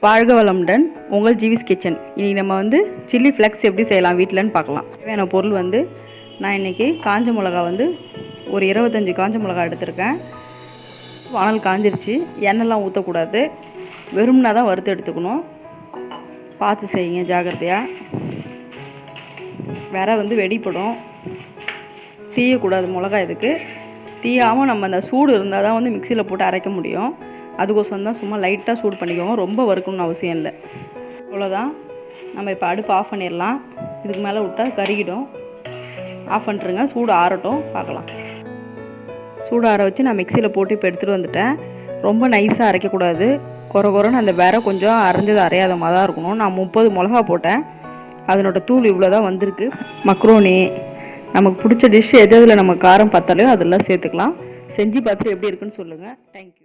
வாழ்க வளமுடன். உங்கள் ஜீவிஸ் கிச்சன். இன்றைக்கி நம்ம சில்லி ஃப்ளக்ஸ் எப்படி செய்யலாம் வீட்டிலன்னு பார்க்கலாம். தேவையான பொருள் நான் இன்றைக்கி காஞ்ச மிளகா ஒரு 25 காஞ்ச மிளகா எடுத்திருக்கேன். வானல் காஞ்சிருச்சு. எண்ணெய்லாம் ஊற்றக்கூடாது, வெறும்னா தான் வறுத்து எடுத்துக்கணும். பார்த்து செய்யுங்க ஜாக்கிரதையாக. வேற வெடிப்படும், தீயக்கூடாது. மிளகா இதுக்கு தீயாமல் நம்ம அந்த சூடு இருந்தால் தான் மிக்சியில் போட்டு அரைக்க முடியும். அதுக்கோசரம் தான் சும்மா லைட்டாக சூடு பண்ணிக்கோங்க, ரொம்ப வறுக்கணும்னு அவசியம் இல்லை. அவ்வளோதான். நம்ம இப்போ அடுப்பு ஆஃப் பண்ணிடலாம். இதுக்கு மேலே விட்டால் கருகிடும். ஆஃப் பண்ணிட்டுருங்க, சூடு ஆறட்டும், பார்க்கலாம். சூடு ஆற வச்சு நான் மிக்சியில் போட்டு இப்போ எடுத்துகிட்டு வந்துட்டேன். ரொம்ப நைஸாக அரைக்கக்கூடாது, குறைன்னு அந்த வேற கொஞ்சம் அரைஞ்சது அரையாத மாதிரி தான் இருக்கணும். நான் 30 மிளகா போட்டேன், அதனோட தூள் இவ்வளோ தான் வந்திருக்கு. மக்ரோனி, நமக்கு பிடிச்ச டிஷ் எது எதில் நம்ம காரம் பார்த்தாலையோ அதெல்லாம் சேர்த்துக்கலாம். செஞ்சு பார்த்துட்டு எப்படி இருக்குன்னு சொல்லுங்கள். தேங்க்யூ.